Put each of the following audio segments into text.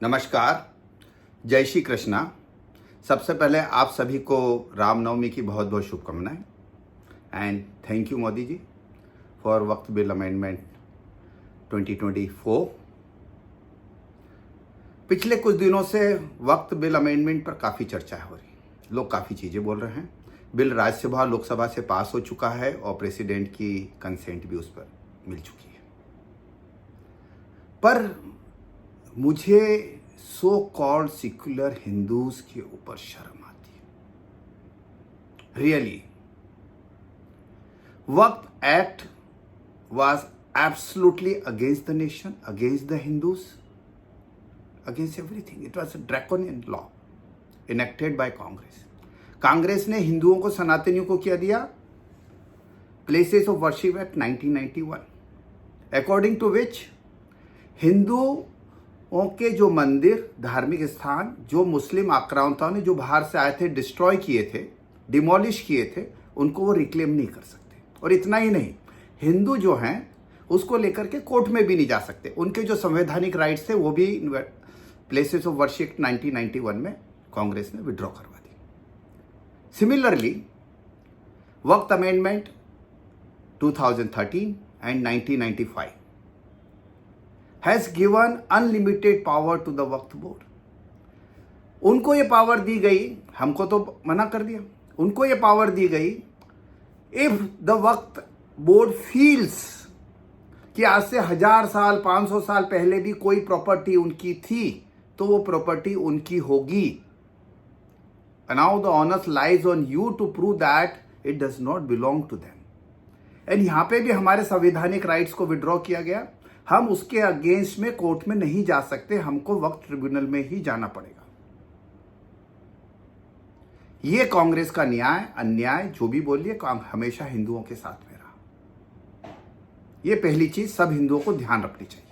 नमस्कार, जय श्री कृष्णा। सबसे पहले आप सभी को रामनवमी की बहुत बहुत शुभकामनाएं and thank you Modi ji for Waqf bill amendment 2024। पिछले कुछ दिनों से वक्त बिल अमेंडमेंट पर काफ़ी चर्चा हो रही है, लोग काफ़ी चीज़ें बोल रहे हैं। बिल राज्यसभा लोकसभा से पास हो चुका है और प्रेसिडेंट की कंसेंट भी उस पर मिल चुकी है, पर मुझे सो कॉल्ड सेक्युलर हिंदूज के ऊपर शर्म आती है। Really, Waqf act was absolutely against the nation, against the Hindus, against everything. It was a draconian law enacted by Congress. Congress ने हिंदुओं को, सनातनियों को क्या दिया? Places of worship act 1991, according to which हिंदुओं के जो मंदिर, धार्मिक स्थान, जो मुस्लिम आक्रांताओं ने जो बाहर से आए थे, डिस्ट्रॉय किए थे, डिमोलिश किए थे, उनको वो रिक्लेम नहीं कर सकते। और इतना ही नहीं, हिंदू जो हैं उसको लेकर के कोर्ट में भी नहीं जा सकते। उनके जो संवैधानिक राइट्स थे वो भी प्लेसेस ऑफ वर्शिप 1991 में कांग्रेस ने विड्रॉ करवा दी। Similarly, Waqf amendment 2013 and 1995 has given unlimited power to the Waqf board. उनको ये पावर दी गई, हमको तो मना कर दिया, उनको ये पावर दी गई if the Waqf board feels कि आज से 1000 साल 500 साल पहले भी कोई प्रॉपर्टी उनकी थी तो वो प्रॉपर्टी उनकी होगी। Now the onus lies on you to prove that it does not belong to them. And यहां पे भी हमारे संवैधानिक राइट्स को विड्रॉ किया गया। हम उसके अगेंस्ट में कोर्ट में नहीं जा सकते, हमको वक्फ ट्रिब्यूनल में ही जाना पड़ेगा। ये कांग्रेस का न्याय अन्याय जो भी बोलिए हमेशा हिंदुओं के साथ में रहा। ये पहली चीज सब हिंदुओं को ध्यान रखनी चाहिए।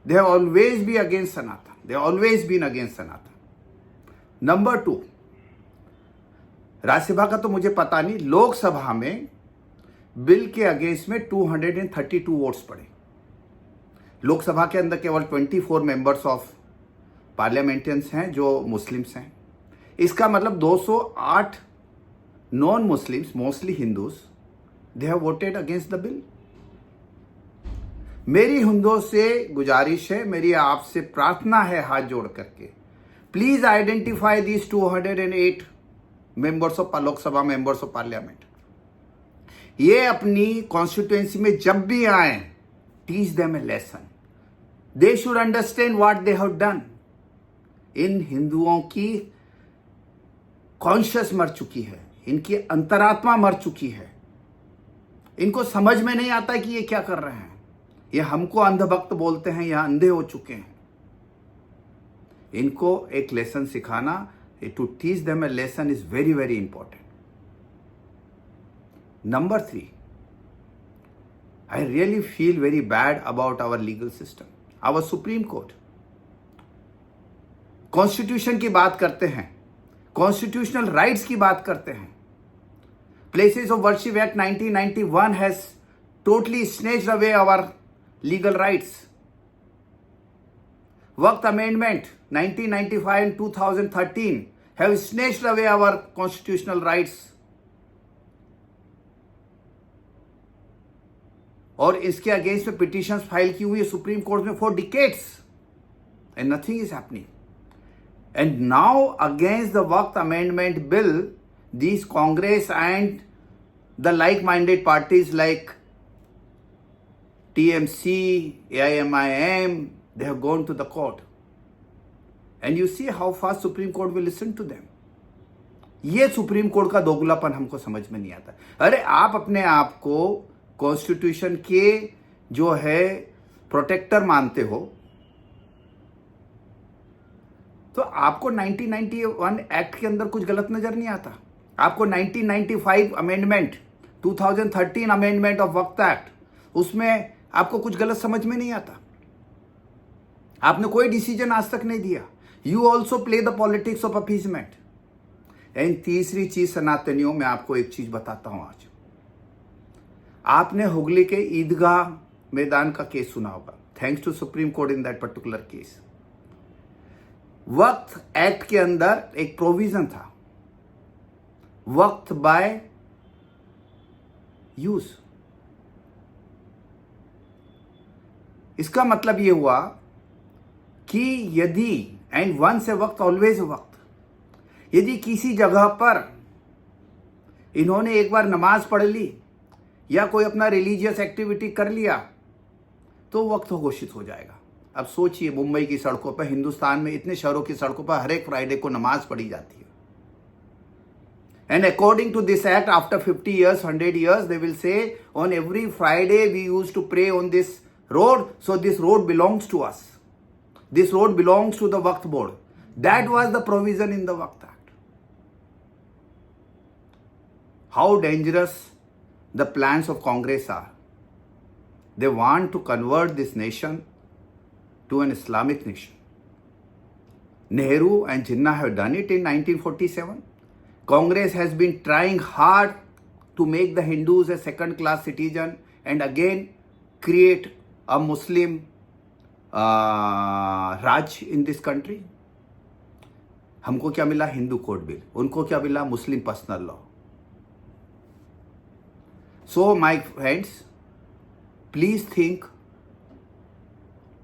They have always be against Sanatan, they always been against Sanatan. Number 2, Rajya Sabha का तो मुझे पता नहीं, लोकसभा में बिल के अगेंस्ट में 232 वोट्स पड़े। लोकसभा के अंदर केवल 24 मेंबर्स ऑफ पार्लियामेंटियंस हैं जो मुस्लिम्स हैं। इसका मतलब 208 non Muslims, mostly Hindus, they have voted against the bill. मेरी हिंदुओं से गुजारिश है, मेरी आपसे प्रार्थना है हाथ जोड़ करके, please identify these 208 members of Lok Sabha, members of parliament. ये अपनी कॉन्स्टिट्यूएंसी में जब भी आए, teach them a lesson. They should understand what they have done. इन हिंदुओं की कॉन्शियस मर चुकी है, इनकी अंतरात्मा मर चुकी है। इनको समझ में नहीं आता कि ये क्या कर रहे हैं। ये हमको अंधभक्त बोलते हैं, यह अंधे हो चुके हैं। इनको एक लेसन सिखाना, to teach them a lesson is very very important. Number 3, I really feel very bad about our legal system, our Supreme Court. Constitution की बात करते हैं, कॉन्स्टिट्यूशनल राइट्स की बात करते हैं। Places of worship act 1991 has totally snatched away our legal rights. Waqf amendment 1995 and 2013 have snatched away our constitutional rights. और इसके अगेंस्ट में पिटिशंस फाइल की हुई है सुप्रीम कोर्ट में for decades and nothing is happening. And now against the Waqf amendment bill, this Congress and the like minded parties like TMC, AIMIM, they have gone to the court. And you see how fast Supreme Court will listen to them. ये supreme court का दोगलापन हमको समझ में नहीं आता। अरे आप अपने आप को कॉन्स्टिट्यूशन के जो है प्रोटेक्टर मानते हो, तो आपको 1991 एक्ट के अंदर कुछ गलत नजर नहीं आता। आपको 1995 amendment, 2013 amendment of Waqf act, उसमें आपको कुछ गलत समझ में नहीं आता। आपने कोई डिसीजन आज तक नहीं दिया। You also play the politics of appeasement. And तीसरी चीज सनातनियों, मैं आपको एक चीज बताता हूं आज। आपने हुगली के ईदगाह मैदान का केस सुना होगा। Thanks to supreme court in that particular case. वक्त एक्ट के अंदर एक प्रोविजन था, वक्त बाय यूज। इसका मतलब यह हुआ कि यदि, एंड वंस ए वक्त ऑलवेज ए वक्त, यदि किसी जगह पर इन्होंने एक बार नमाज पढ़ ली या कोई अपना रिलीजियस एक्टिविटी कर लिया तो वक्त घोषित हो जाएगा। अब सोचिए, मुंबई की सड़कों पर, हिंदुस्तान में इतने शहरों की सड़कों पर हर एक फ्राइडे को नमाज पढ़ी जाती है। And according to this act, after 50 years, 100 years, they will say on every Friday we used to pray on this road, so this road belongs to us. This road belongs to the Waqf board. That was the provision in the Waqf Act. How dangerous the plans of Congress are. They want to convert this nation to an Islamic nation. Nehru and Jinnah have done it in 1947. Congress has been trying hard to make the Hindus a second-class citizen and again create a Muslim Raj in this country. हमको क्या मिला? Hindu code bill. उनको क्या मिला? Muslim personal law. So my friends, please think,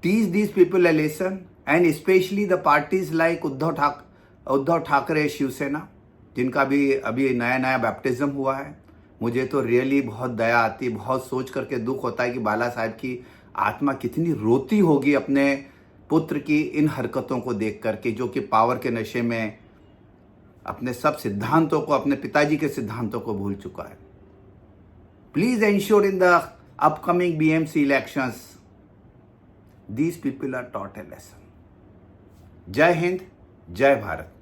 teach these people a lesson, and especially the parties like Uddhav Thackeray, Shiv Sena, जिनका भी अभी नया नया बैप्टिज्म हुआ है। मुझे तो रियली बहुत दया आती है, बहुत सोच करके दुख होता है कि बाला साहब की आत्मा कितनी रोती होगी अपने पुत्र की इन हरकतों को देख करके, जो कि पावर के नशे में अपने सब सिद्धांतों को, अपने पिताजी के सिद्धांतों को भूल चुका है। Please ensure in the upcoming BMC elections, these people are taught a lesson. जय हिंद, जय भारत।